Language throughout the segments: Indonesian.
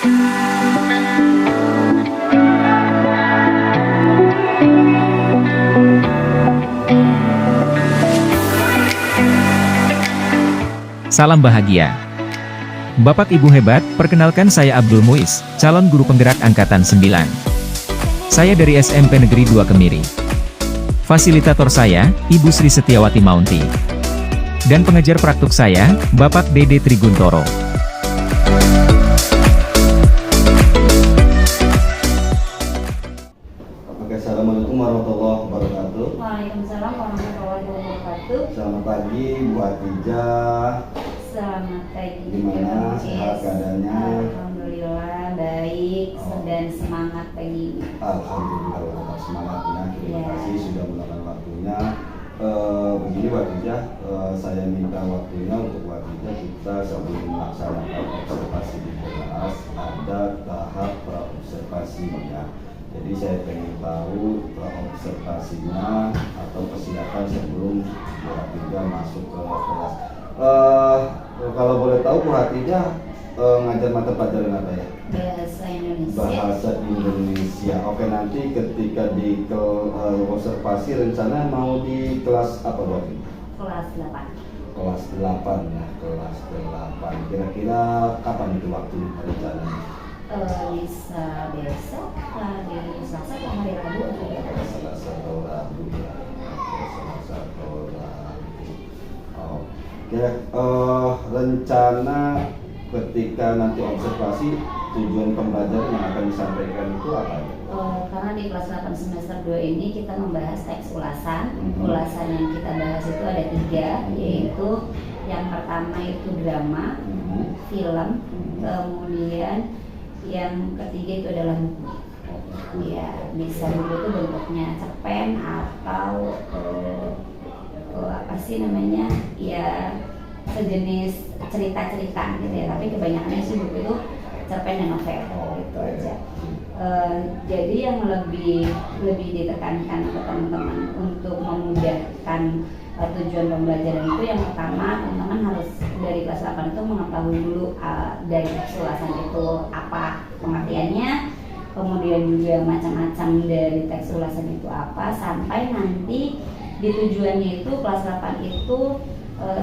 Salam bahagia. Bapak Ibu hebat, perkenalkan saya Abdul Muiz, calon guru penggerak Angkatan 9. Saya dari SMP Negeri 2 Kemiri. Fasilitator saya, Ibu Sri Setiawati Maunti. Dan pengajar praktik saya, Bapak Dede Triguntoro. Oke, assalamualaikum warahmatullahi wabarakatuh. Waalaikumsalam warahmatullahi wabarakatuh. Selamat pagi Bu Hatijah. Selamat pagi. Gimana sehat keadaannya? Alhamdulillah baik dan semangat pagi ini. Alhamdulillah tetap semangatnya. Terima Ya. kasih sudah meluangkan waktunya. Begini Bu Hatijah, saya minta waktunya untuk Bu Hatijah kita sebelum melaksanakan observasi di kelas ada tahap praobservasinya. Jadi saya ingin tahu observasinya atau persiapan sebelum Bu Hatijah masuk ke kelas. Kalau boleh tahu Bu Hatijah ngajar mata pelajaran apa ya? Bahasa Indonesia. Bahasa Indonesia. Oke, nanti ketika di observasi rencana mau di kelas apa Bu Hatijah? Kelas 8. Kelas 8 ya, kelas 8. Kira-kira kapan itu waktu rencananya? Bisa besok, hari Selasa atau hari Rabu atau ya? Selasa atau Rabu ya. Oke, Selasa atau Rabu. Oke, rencana ketika nanti observasi tujuan pembelajaran yang akan disampaikan itu apa ya? Karena di kelas 8 semester 2 ini kita membahas teks ulasan. Ulasan yang kita bahas itu ada 3, yaitu yang pertama itu drama, film, kemudian yang ketiga itu adalah buku. Ya, bisa buku itu bentuknya cerpen atau apa sih namanya, ya sejenis cerita-cerita gitu ya. Tapi kebanyakannya sih buku itu cerpen dan novel gitu aja. Jadi yang lebih ditekankan ke teman-teman untuk memudahkan tujuan pembelajaran itu, yang pertama teman-teman harus dari kelas 8 itu mengetahui dulu dari teks ulasan itu apa pengertiannya, kemudian juga macam-macam dari teks ulasan itu apa, sampai nanti di tujuannya itu kelas 8 itu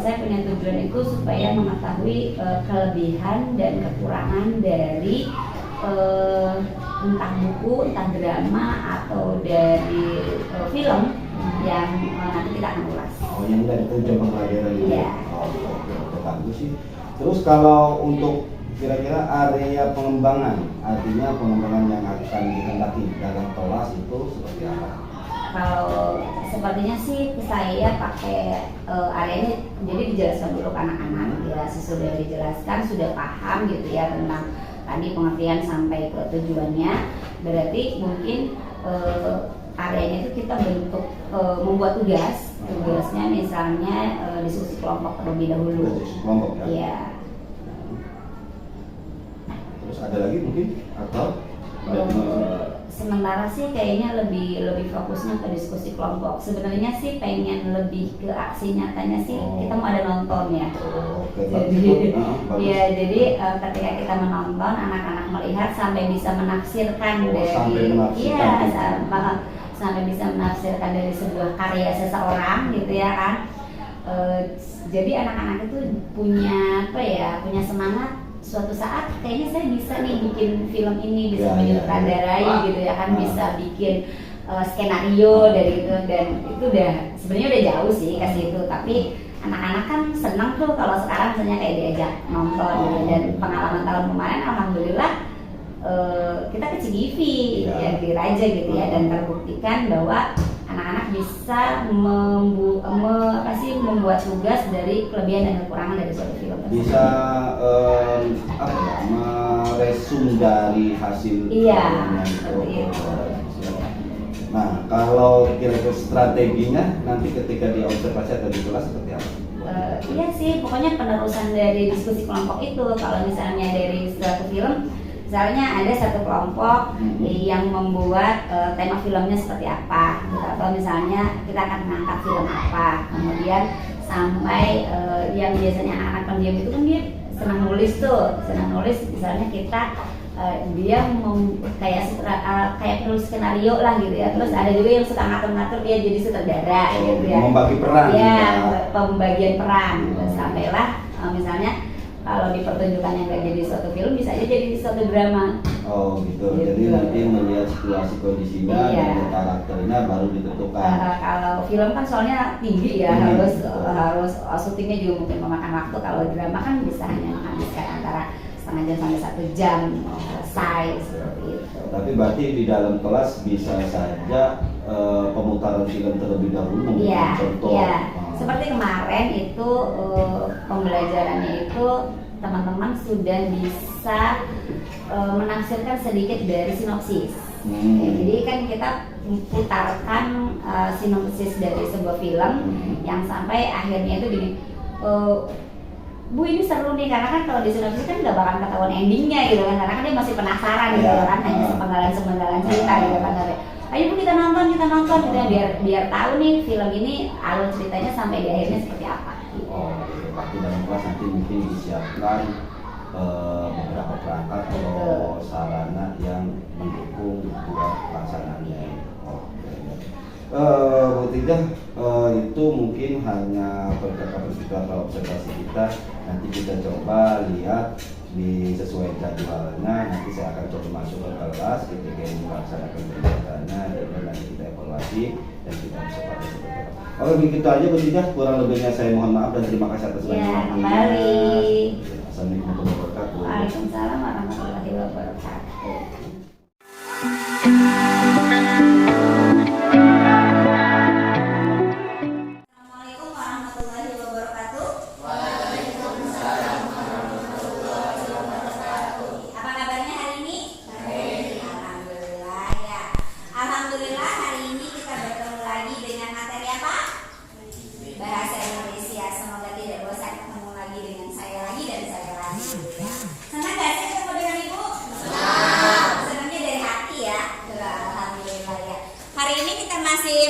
saya punya tujuan itu supaya mengetahui kelebihan dan kekurangan dari entah buku, entah drama atau dari film yang nanti kita akan ulas. Oh, yang dari tujuan pembelajaran ini. Iya. Oke, bagus sih. Terus kalau untuk kira-kira area pengembangan, artinya pengembangan yang akan dikehendaki dalam kelas itu seperti apa? Kalau sepertinya sih saya pakai areanya, jadi dijelaskan dulu ke anak-anak ya, sesudah dijelaskan sudah paham gitu ya tentang tadi pengertian sampai ke tujuannya, berarti mungkin areanya itu kita bentuk membuat tugasnya misalnya diskusi kelompok terlebih dahulu. Diskusi kelompok ya? Iya. Terus ada lagi mungkin atau? Sementara sih kayaknya lebih fokusnya ke diskusi kelompok. Sebenarnya sih pengen lebih ke aksi nyatanya sih. Kita mau ada nonton ya. Oke, Jadi bagus. ya, jadi ketika kita menonton, anak-anak melihat sampai bisa menafsirkan sampai menafsirkan. sampai bisa menafsirkan dari sebuah karya seseorang gitu ya kan. Jadi anak-anak itu punya punya semangat. Suatu saat kayaknya saya bisa nih bikin film ini, bisa menyutradarai gitu ya kan, bisa bikin skenario dari itu, dan itu udah sebenarnya udah jauh sih ke situ, tapi anak-anak kan senang tuh kalau sekarang misalnya kayak diajak nonton gitu. Dan pengalaman tahun kemarin alhamdulillah kita ke CGV ya di Raja gitu ya, dan terbuktikan bahwa anak-anak bisa membuat tugas dari kelebihan dan kekurangan dari suatu film tersebut. Bisa meresum dari hasil Iya, filmnya seperti itu. Nah, kalau kira-kira strateginya nanti ketika di observasi atau di kelas seperti apa? Iya sih, pokoknya penerusan dari diskusi kelompok itu. Kalau misalnya dari suatu film, misalnya ada satu kelompok yang membuat tema filmnya seperti apa, gitu. Atau misalnya kita akan mengangkat film apa, kemudian sampai yang biasanya anak-anak pendiam itu kan dia senang nulis, misalnya kita dia kayak penulis skenario lah gitu ya. Terus ada juga yang suka ngatur-ngatur, dia jadi sutradara gitu ya. Membagi peran. Ya, pembagian peran. Sampailah misalnya kalau di pertunjukan yang nggak jadi suatu film, bisa aja jadi suatu drama. Oh gitu. Jadi nanti melihat situasi kondisinya dan karakternya baru ditentukan. Kalau film kan soalnya tinggi ya, harus syutingnya juga mungkin memakan waktu. Kalau drama kan bisa hanya menghabiskan antara setengah jam sampai 1 jam selesai seperti itu. Tapi berarti di dalam kelas bisa saja pemutaran film terlebih dahulu memberikan contoh. Iya. Seperti kemarin itu pembelajarannya itu teman-teman sudah bisa menafsirkan sedikit dari sinopsis. Jadi kan kita putarkan sinopsis dari sebuah film yang sampai akhirnya itu gini. Bu, ini seru nih, karena kan kalau di sinopsis kan nggak bakal ketahuan endingnya gitu kan, karena kan dia masih penasaran gitu kan, hanya sepenggalan cerita gitu kan. Ayo Bu, kita nonton gitu ya, biar tahu nih film ini alur ceritanya sampai di akhirnya seperti apa. Gitu. Oh, berarti dalam kelas nanti mungkin disiapkan beberapa perangkat atau sarana yang mendukung buat pelaksanaannya. Bu Tidah, itu mungkin hanya percakapan kita atau observasi kita. Nanti kita coba lihat sesuai jadwalnya. Nanti saya akan coba masuk ke kelas ketika ini melaksanakan kegiatannya, dan nanti kita evaluasi dan kita observasi seperti apa. Oke, begitu aja Bu Tidah. Kurang lebihnya saya mohon maaf dan terima kasih atas waktunya. kembali. Assalamualaikum warahmatullahi wabarakatuh. Waalaikumsalam warahmatullahi wabarakatuh.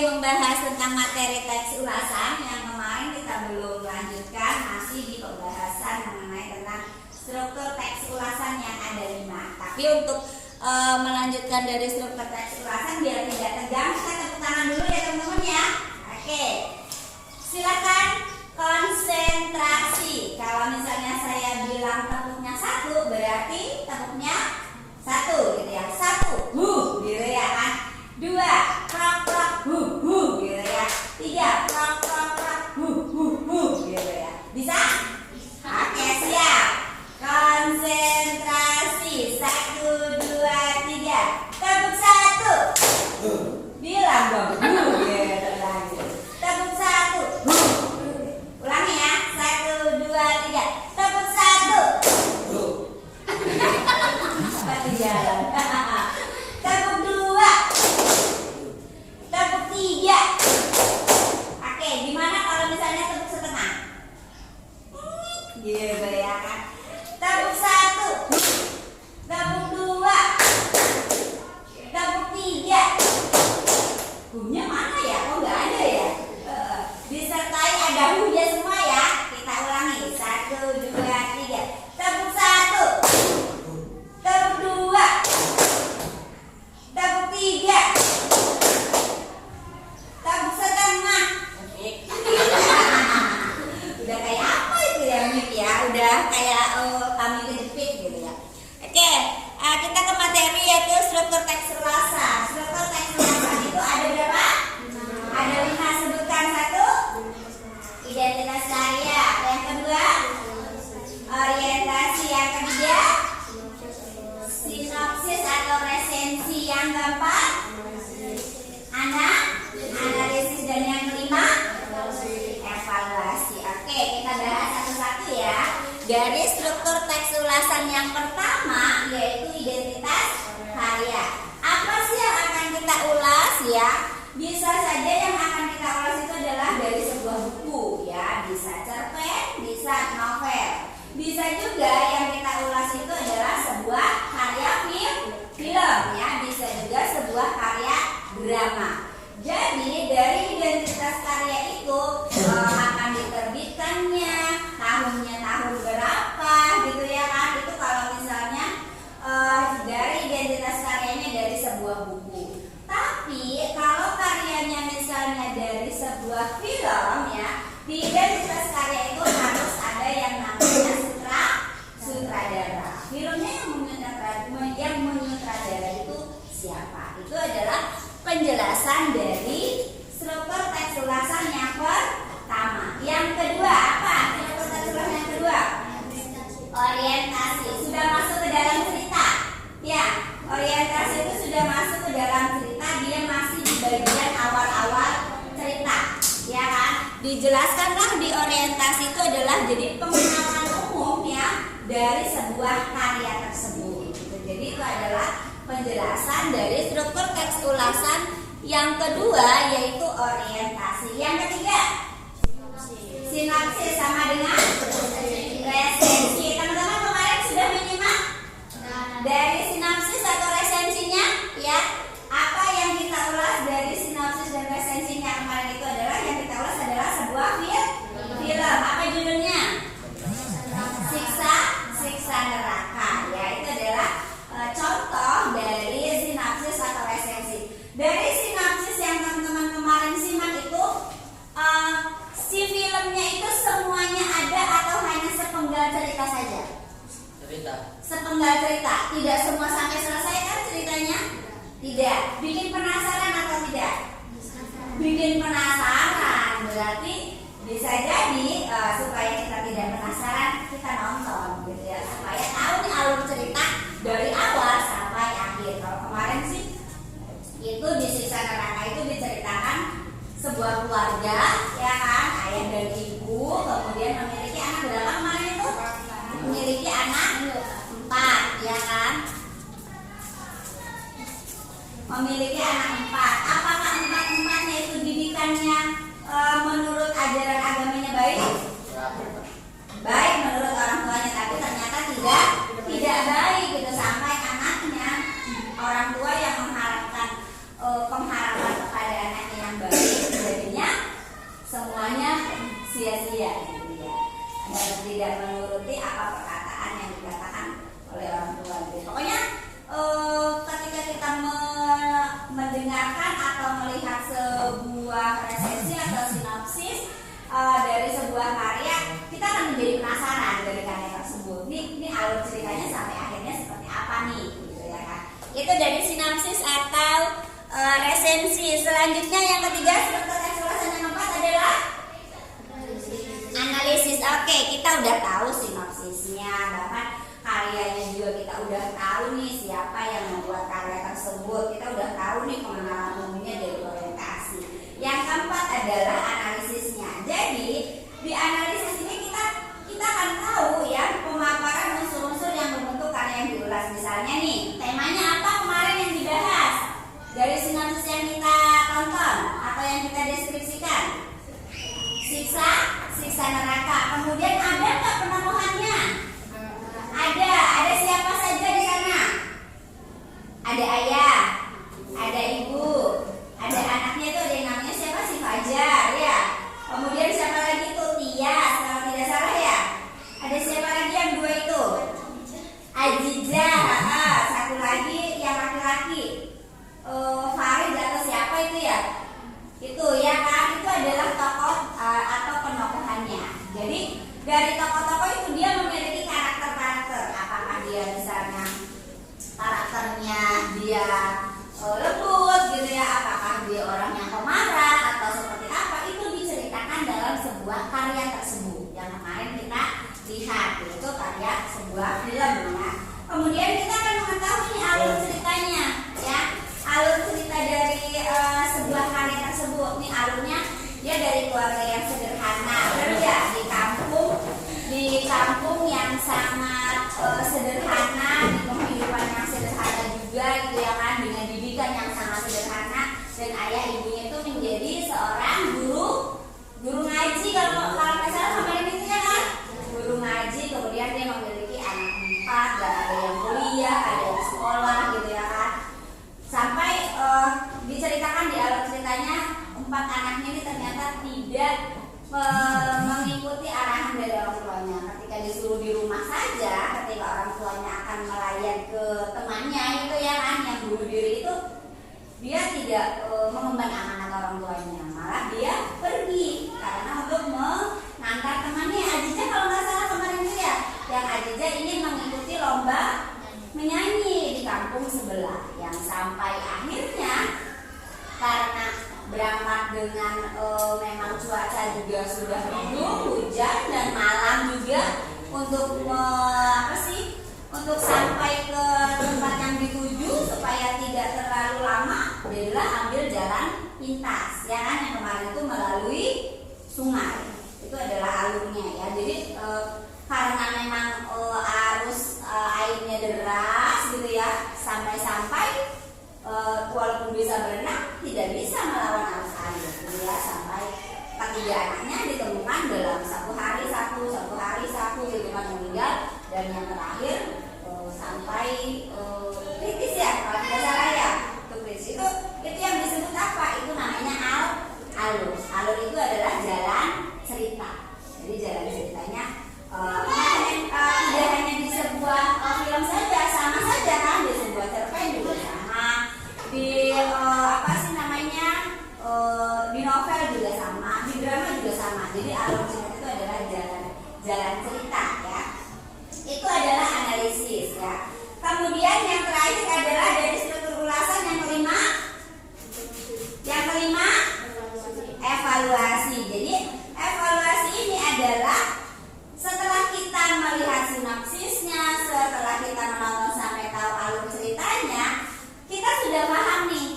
Membahas tentang materi teks ulasan yang kemarin kita belum lanjutkan, masih di pembahasan mengenai tentang struktur teks ulasan yang ada 5. Tapi untuk melanjutkan dari struktur teks ulasan biar tidak tegang, kita tepuk tangan dulu ya teman-teman ya. Oke, silakan konsentrasi. Kalau misalnya saya bilang tepuknya 1, berarti tepuknya 1 gitu ya. 1, gitu ya kan. 2, krok krok, gitu ya. 3, krok krok krok, gitu ya. Bisa? Oke, siap. Konsentrasi. 1, 2, 3. Tepuk 1. Bilang dong, gitu lagi. Tepuk 1. Ulangi ya. 1, 2, 3. Tepuk 1. Sepatu jalan. Tepuk 2. Tepuk 3. Oke, gimana kalau misalnya tepuk setengah? Gitu ya kan. Tepuk 1. Tepuk 2. Tepuk 3. Hunya mana ya? Oh, nggak ada ya? Disertai ada hunya semua ya. Kita ulangi. 1, 2, 3. Tepuk 1. Tepuk 2. Tepuk 3. Tepuk setengah. Udah kayak apa itu ya, Mip ya? Udah kayak kami kejepit gitu ya. Oke, kita ke materi yaitu struktur teks ulasan. Struktur teks ulasan itu ada berapa? Ada 5, sebutkan. 1, identitas karya. Yang kedua, orientasi. Yang ketiga, sinopsis atau resensi. Yang keempat, analisis. Dan yang kelima, evaluasi. Oke, kita bahas satu-satu ya. Dari struktur teks ulasan yang pertama yaitu identitas karya. Apa sih yang akan kita ulas ya? Bisa saja yang akan kita ulas itu adalah dari sebuah buku ya, bisa cerpen, bisa novel. Bisa juga yang kita ulas itu adalah sebuah karya film ya, bisa juga sebuah karya drama. Jadi dari identitas karya itu akan diterbitkannya, tahunnya tahun berapa gitu ya kan. Itu kalau misalnya Di identitas karya itu harus ada yang namanya sutradara. Filmnya yang menyutradara itu siapa? Itu adalah penjelasan dari struktur teks ulasan yang pertama. Yang kedua apa? Struktur teks ulasan yang kedua, orientasi. Sudah masuk ke dalam cerita. Ya, orientasi itu sudah masuk ke dalam cerita. Dia masih di bagian awal-awal cerita, ya kan? Dijelaskanlah di orientasi itu adalah jadi pemahaman umum ya dari sebuah karya tersebut. Jadi itu adalah penjelasan dari struktur teks ulasan yang kedua, yaitu orientasi. Yang ketiga, sinopsis sama dengan resensi. Teman-teman kemarin sudah menyimak dari sinopsis atau resensinya, ya. Apa yang kita ulas dari sinopsis dan resensinya kemarin itu adalah yang kita ulas adalah sebuah film. Apa judulnya? Siksa neraka. Ya, itu adalah contoh dari sinopsis atau resensi. Dari sinopsis yang teman-teman kemarin simak itu, si filmnya itu semuanya ada atau hanya sepenggal cerita saja? Sepenggal cerita, tidak semua sampai selesai kan ceritanya? Tidak. Bikin penasaran atau tidak? Bikin penasaran. Berarti bisa jadi supaya kita tidak penasaran, kita nonton gitu ya, supaya tahu nih alur cerita dari awal sampai akhir. Kalau kemarin sih itu di Siksa Neraka itu diceritakan sebuah keluarga, ya kan, ayah dan ibu, kemudian memiliki anak berapa kemarin itu? Memiliki anak 4, ya kan? Memiliki anak 4. Apakah 4-empatnya itu didikannya menurut ajaran agamanya baik? Baik menurut orang tuanya, tapi ternyata tidak baik gitu, sampai anaknya, orang tua yang mengharapkan pengharapan kepada anaknya yang baik, jadinya semuanya sia-sia gitu ya, dan tidak menuruti apa perkataan yang dikatakan oleh orang tua gitu. Pokoknya ketika kita mendengarkan atau melihat sebuah resensi atau sinopsis dari sebuah karya, kita akan menjadi penasaran dari karya tersebut. Ini alur ceritanya sampai akhirnya seperti apa nih, gitu ya kan? Itu dari sinopsis atau resensi. Selanjutnya yang ketiga, struktur teks ulasan yang keempat adalah analisis. Oke, kita udah tahu sinopsisnya, bahkan karyanya juga kita udah tahu nih siapa yang membuat karya tersebut. Kita udah tahu nih pengenalan umumnya dari orientasi. Yang keempat adalah analisisnya. Jadi di analisis ini kita akan tahu ya pemaparan unsur-unsur yang membentuk karya yang diulas. Misalnya nih, temanya apa kemarin yang dibahas dari sinopsis yang kita tonton atau yang kita deskripsikan? Siksa neraka. Kemudian ada nggak penemuannya? Ada siapa saja di sana? Ada ayah, ada ibu, ada anaknya itu, ada yang namanya siapa, si Fajar ya. Kemudian siapa lagi tuh, Tias kalau tidak salah ya. Ada siapa lagi yang 2 itu? Aziza. Satu lagi yang laki-laki, Farid atau siapa itu ya? Itu ya kan, itu adalah tokoh atau penokohannya. Jadi dari tokoh-tokoh itu dia memiliki karakter-karakter. Apakah dia misalnya karakternya dia lembut gitu ya, apakah dia orang yang pemarah atau seperti apa, itu diceritakan dalam sebuah karya tersebut yang kemarin kita lihat, yaitu karya sebuah film ya. Kemudian kita akan mengetahui alur ceritanya ya, alur cerita dari sebuah karya tersebut. Nih alurnya dia dari keluarga yang sederhana, kerja di kampung yang sangat sederhana, di kehidupan yang sederhana juga gitu ya kan, dengan didikan yang sangat sederhana, dan ayah ibunya itu menjadi seorang guru ngaji, kalau nggak salah kemarin itu ya kan, guru ngaji. Kemudian dia memiliki anak 4, dan ada yang kuliah, ada yang sekolah gitu ya kan, sampai diceritakan di alur ceritanya 4 anaknya ini ternyata tidak mengikuti arahan dari orang tuanya. Ketika disuruh di rumah saja, ketika orang tuanya akan melayat ke temannya itu ya kan, yang bunuh diri itu, dia tidak mengemban amanat orang tuanya, malah dia pergi karena untuk antar temannya. Aziza kalau nggak salah kemarin itu ya, yang Aziza ingin mengikuti lomba menyanyi di kampung sebelah, yang sampai akhirnya karena berangkat dengan memang cuaca juga sudah mendung, hujan dan malam juga untuk untuk sampai ke tempat yang dituju supaya tidak terlalu lama, jadilah ambil jalan pintas ya kan, yang kemarin itu melalui sungai. Itu adalah alurnya ya. Jadi karena memang arus airnya deras gitu ya, sampai-sampai walaupun bisa berenang tidak bisa melawan arus air gitu ya, sampai ketiga anaknya ditemukan dalam satu hari satu gitu kan meninggal, dan yang terakhir sampai kritis ya kalau tidak salah ya, kritis itu yang disebut apa, itu namanya alur. Alur itu adalah jalan cerita. Jadi jalan ceritanya tidak hanya di sebuah film saja, sama saja kan, di sebuah cerpen juga sama, di di novel juga sama, di drama juga sama. Jadi alur cerita itu adalah jalan cerita ya. Itu adalah analisis ya. Kemudian yang terakhir adalah dari struktur ulasan yang kelima. Yang kelima evaluasi. Jadi evaluasi ini adalah setelah kita melihat sinopsisnya, setelah kita menonton sampai tahu alur ceritanya, kita sudah paham nih.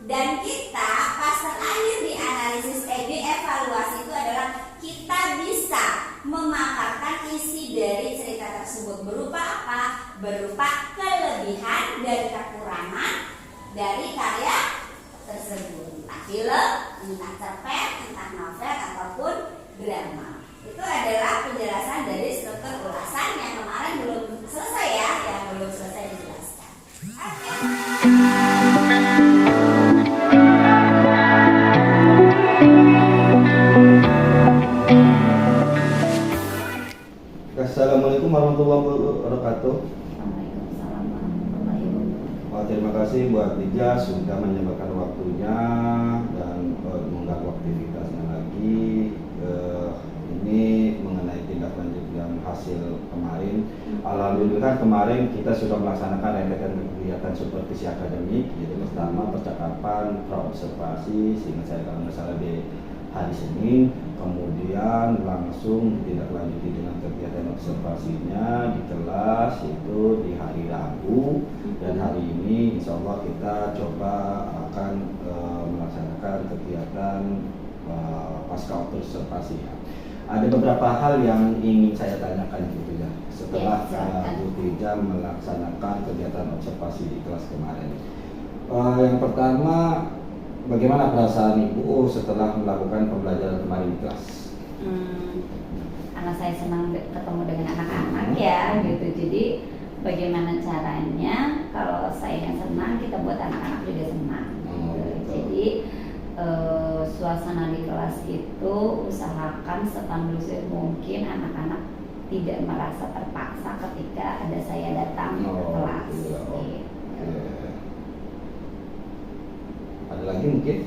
Dan kita pas terakhir di analisis di evaluasi itu adalah kita bisa memaparkan isi dari cerita tersebut berupa apa? Berupa kelebihan dan kekurangan dari karya tersebut. Entah film, entah cerpen, entah novel ataupun drama. Itu adalah penjelasan dari struktur ulasan yang kemarin belum selesai ya, yang belum selesai dijelaskan. Assalamualaikum warahmatullahi wabarakatuh. Waalaikumsalam warahmatullahi wabarakatuh. Terima kasih buat Lija sudah menyempatkan waktunya dan mengganggu aktivitasnya lagi. Ini mengenai tindak lanjut yang hasil kemarin. Alhamdulillah kemarin kita sudah melaksanakan rentetan kegiatan supervisi akademik, yaitu pertama percakapan, praobservasi, sehingga saya kalau nggak salah di hari Senin, kemudian langsung ditindaklanjuti dengan kegiatan observasinya di kelas itu di hari Rabu, dan hari ini insya Allah kita coba akan melaksanakan kegiatan pasca observasi. Ada beberapa hal yang ingin saya tanyakan gitu ya setelah Bu Tija melaksanakan kegiatan observasi di kelas kemarin. Yang pertama, bagaimana perasaan Ibu setelah melakukan pembelajaran kemarin di kelas? Karena saya senang ketemu dengan anak-anak ya gitu. Jadi bagaimana caranya kalau saya yang senang, kita buat anak-anak juga senang. Jadi suasana di kelas itu usahakan sekondusif mungkin anak-anak tidak merasa terpaksa ketika ada saya datang ke kelas. Ada lagi mungkin?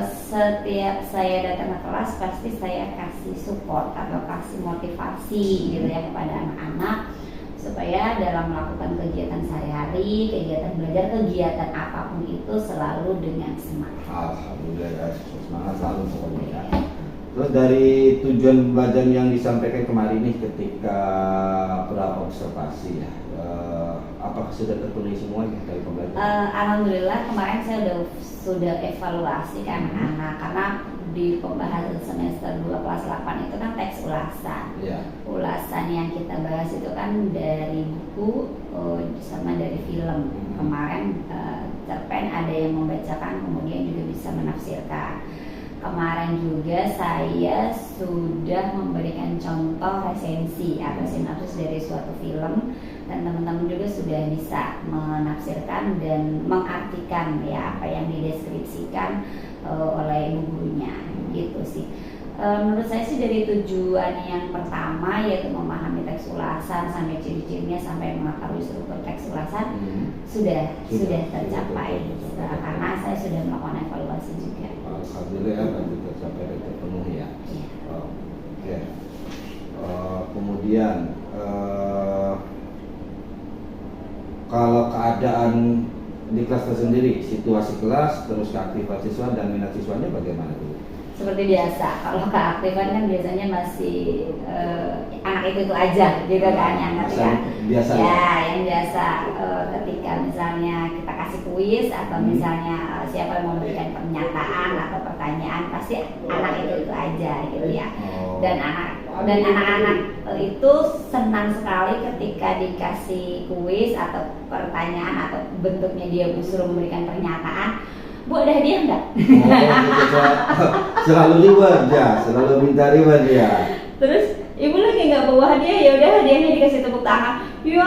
Setiap saya datang ke kelas pasti saya kasih support atau kasih motivasi gitu ya kepada anak-anak supaya dalam melakukan kegiatan sehari-hari, kegiatan belajar, kegiatan apapun itu selalu dengan semangat. Alhamdulillah ya, semangat selalu pokoknya. Terus dari tujuan belajar yang disampaikan kemarin nih ketika pra-observasi ya, apakah sudah terpenuhi semuanya dari pembelajaran? Alhamdulillah kemarin saya sudah evaluasi ke anak-anak karena di pembahasan semester 2 kelas 8 itu kan teks ulasan. Ulasan yang kita bahas itu kan dari buku sama dari film. Kemarin cerpen ada yang membacakan, kemudian juga bisa menafsirkan. Kemarin juga saya sudah memberikan contoh resensi atau sinopsis dari suatu film, dan teman-teman juga sudah bisa menafsirkan dan mengartikan ya apa yang dideskripsikan oleh ibu gurunya gitu sih. Menurut saya sih dari tujuan yang pertama yaitu memahami teks ulasan sampai ciri-cirinya sampai mengetahui struktur teks ulasan sudah tercapai karena saya sudah melakukan evaluasi juga. Alhamdulillah kan juga tercapai dan terpenuhi ya. Oke. Kemudian kalau keadaan di kelas tersendiri, situasi kelas, terus keaktifan siswa dan minat siswanya bagaimana tuh? Seperti biasa, kalau keaktifan kan biasanya masih anak itu aja gitu kan, yang ketika biasa yang biasa ketika misalnya kita kasih kuis atau misalnya siapa yang mau memberikan pernyataan atau pertanyaan, pasti anak itu aja gitu ya. Dan anak-anak itu senang sekali ketika dikasih kuis atau pertanyaan atau bentuknya dia suruh memberikan pernyataan. Bu, ada hadiah enggak? Gitu. Selalu reward ya, selalu minta reward ya. Terus ibu lagi nggak bawa hadiah, ya udah hadiahnya dikasih tepuk tangan. Ya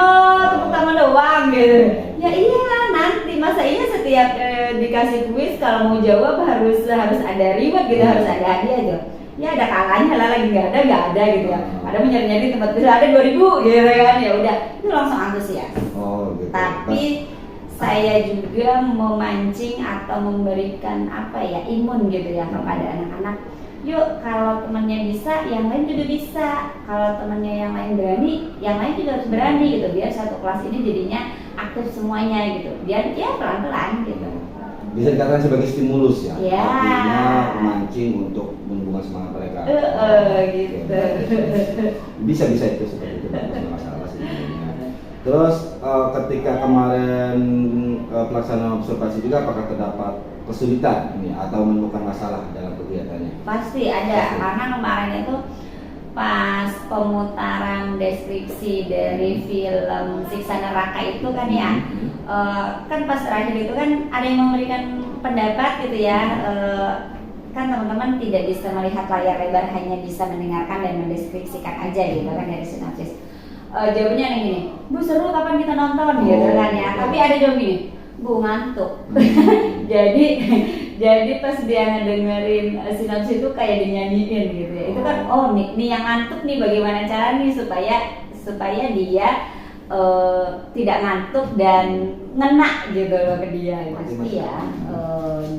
tepuk tangan doang gitu. Ya iyalah, nanti masa iya setiap dikasih kuis kalau mau jawab harus ada reward gitu, harus ada hadiah aja. Ya ada kalanya lah, lagi nggak ada gitu ya. Ada menyari-nyari tempat bisa ada 2.000 gitu kan, ya udah itu langsung antusias. Oh gitu. Tapi saya juga memancing atau memberikan imun gitu ya kepada anak-anak. Yuk, kalau temannya bisa, yang lain juga bisa. Kalau temannya yang lain berani, yang lain juga harus berani gitu. Biar satu kelas ini jadinya aktif semuanya gitu. Biar ya pelan-pelan gitu. Bisa dikatakan sebagai stimulus ya. Ya. Artinya memancing untuk menumbuhkan semangat mereka. Gitu. Bisa itu seperti itu, bukan masalah sebenarnya. Terus ketika kemarin pelaksanaan observasi juga, apakah terdapat kesulitan ini atau menemukan masalah dalam kegiatannya? Pasti ada, karena kemarin itu pas pemutaran deskripsi dari film Siksa Neraka itu kan ya, kan pas terakhir itu kan ada yang memberikan pendapat gitu ya, kan teman-teman tidak bisa melihat layar lebar, hanya bisa mendengarkan dan mendeskripsikan aja gitu kan dari sinopsis. Jawabannya yang gini, Bu seru kapan kita nonton gitu kan ya, tapi ada jawab gini, Bu ngantuk. jadi pas dia ngedengerin sinopsis itu kayak dinyanyiin gitu ya. Itu kan nih yang ngantuk nih bagaimana cara nih supaya dia tidak ngantuk dan ngena gitu loh ke dia. Pasti ya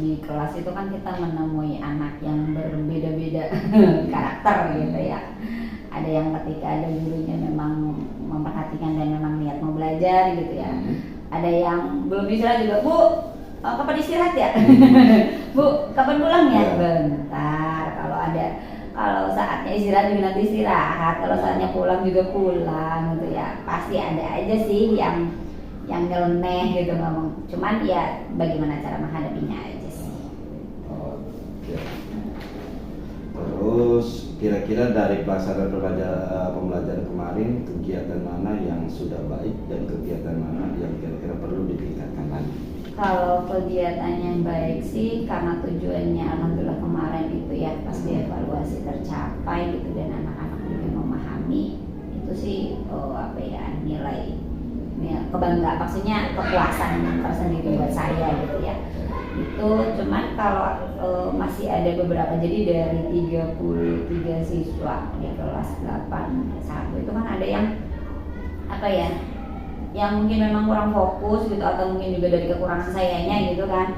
di kelas itu kan kita menemui anak yang berbeda-beda karakter gitu ya. Ada yang ketika ada gurunya memang memperhatikan dan memang niat mau belajar gitu ya. Ada yang belum istirahat juga, Bu, kapan istirahat ya? Bu, kapan pulang ya? Bentar. Kalau saatnya istirahat juga nanti istirahat. Kalau saatnya pulang juga pulang gitu ya. Pasti ada aja sih yang nyeleneh gitu ngomong. Cuman ya bagaimana cara menghadapinya aja sih. Terus kira-kira dari pelaksanaan pembelajaran kemarin, kegiatan mana yang sudah baik dan kegiatan mana yang kira-kira perlu ditingkatkan lagi? Kalau kegiatan yang baik sih, karena tujuannya alhamdulillah kemarin itu ya pas dievaluasi tercapai gitu dan anak-anak juga memahami, itu sih nilai kebanggaan, maksudnya kepuasan tersendiri buat saya gitu ya. Itu cuman kalau masih ada beberapa, jadi dari 33 siswa di kelas 8-1 itu kan ada yang yang mungkin memang kurang fokus gitu, atau mungkin juga dari kekurangan sayanya gitu kan.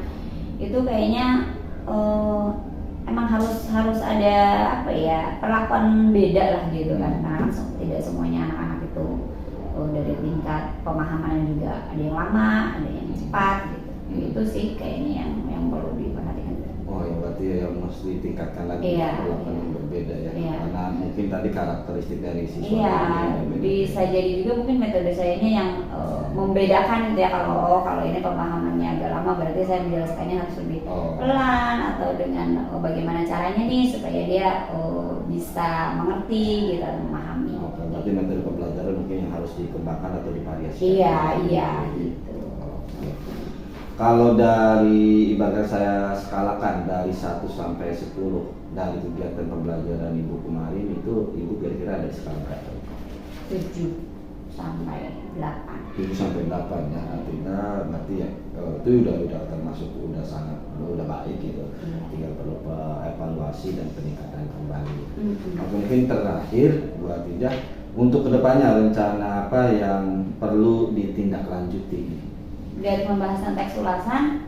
Itu kayaknya emang harus ada perlakuan beda lah gitu kan, karena tidak semuanya anak-anak itu dari tingkat pemahaman juga ada yang lama, ada yang cepat gitu. Itu sih kayaknya yang perlu diperhatikan. Oh ya, berarti yang harus ditingkatkan lagi, perlakuan yang berbeda ya. Karena mungkin tadi karakteristik dari siswa. Iya, bisa jadi juga mungkin metode sayanya yang membedakan gitu ya. Kalau ini pemahamannya agak lama, berarti saya menjelaskannya harus lebih pelan, atau dengan bagaimana caranya nih supaya dia bisa mengerti gitu, memahami. Oke, berarti metode pembelajaran mungkin yang harus dikembangkan atau divariasikan. Iya gitu. Kalau dari ibarat saya skalakan dari 1 sampai 10 dari kegiatan pembelajaran Ibu kemarin itu, Ibu kira-kira ada skala berapa? 7 sampai 8. 7 sampai 8 ya, artinya berarti ya itu udah termasuk udah baik gitu. Tinggal perlu evaluasi dan peningkatan kembali. Mungkin terakhir buat Ida, untuk kedepannya rencana apa yang perlu ditindaklanjuti dari pembahasan teks ulasan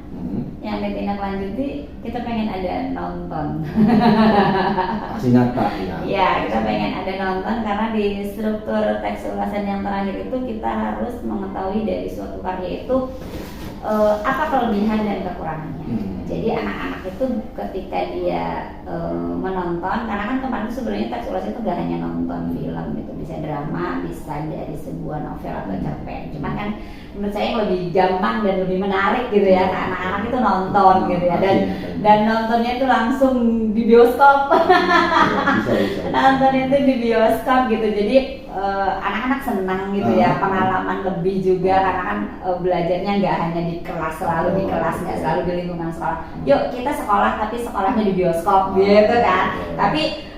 yang ditindaklanjuti kita pengen ada nonton. Aksi nyata ya. Ya, kita pengen ada nonton karena di struktur teks ulasan yang terakhir itu kita harus mengetahui dari suatu karya itu apa kelebihan dan kekurangannya. Jadi anak-anak itu ketika dia menonton, karena kan kemarin itu sebenarnya teks ulasan itu gak hanya nonton film, itu bisa drama, bisa dari sebuah novel atau cerpen. Cuman kan menurut saya yang lebih gampang dan lebih menarik gitu ya, anak-anak itu nonton gitu ya, dan nontonnya itu langsung di bioskop. Nontonnya itu di bioskop gitu, jadi anak-anak senang gitu ya, pengalaman lebih juga karena kan belajarnya nggak hanya di kelas, selalu di kelas, nggak selalu di lingkungan sekolah. Yuk kita sekolah tapi sekolahnya di bioskop gitu kan, tapi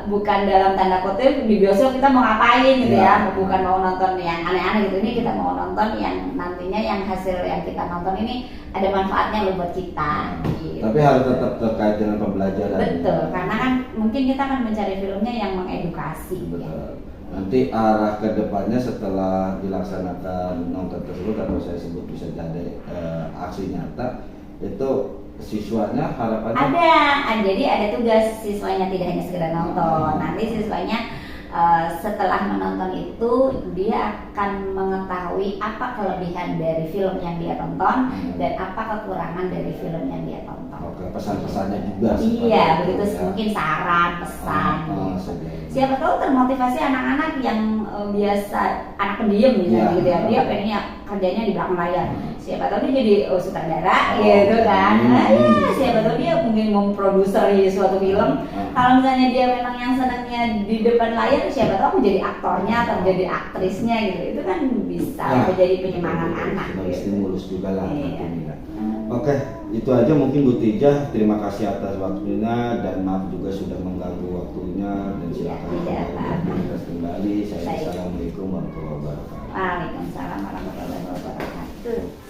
bukan dalam tanda kutip di bioskop kita mau ngapain gitu ya, bukan mau nonton yang aneh-aneh gitu, ini kita mau nonton yang nantinya yang hasil yang kita nonton ini ada manfaatnya loh buat kita gitu. Tapi harus tetap terkait dengan pembelajaran. Betul, karena kan mungkin kita akan mencari filmnya yang mengedukasi. Betul. Ya. Nanti arah ke depannya setelah dilaksanakan nonton tersebut atau saya sebut bisa jadi aksi nyata, itu siswanya harapannya jadi ada tugas siswanya, tidak hanya sekedar nonton. Nanti siswanya setelah menonton itu dia akan mengetahui apa kelebihan dari film yang dia tonton dan apa kekurangan dari film yang dia tonton. Oke, pesan-pesannya juga. Iya, begitu ya. Mungkin saran, pesan. Siapa tahu termotivasi anak-anak yang biasa anak pendiam misalnya gitu ya, dia pengennya kerjanya di belakang layar. Siapa tahu dia jadi sutradara gitu kan. Siapa tahu dia mungkin memproduser suatu film. Kalau misalnya dia memang yang senangnya di depan layar, siapa tahu menjadi aktornya atau menjadi aktrisnya gitu. Itu kan bisa menjadi penyemangat anak. Stimulus juga lah. Oke, itu aja mungkin Bu Tijah. Terima kasih atas waktunya dan maaf juga sudah mengganggu waktunya, dan silakan kembali. Assalamualaikum warahmatullahi wabarakatuh. Waalaikumsalam warahmatullahi wabarakatuh.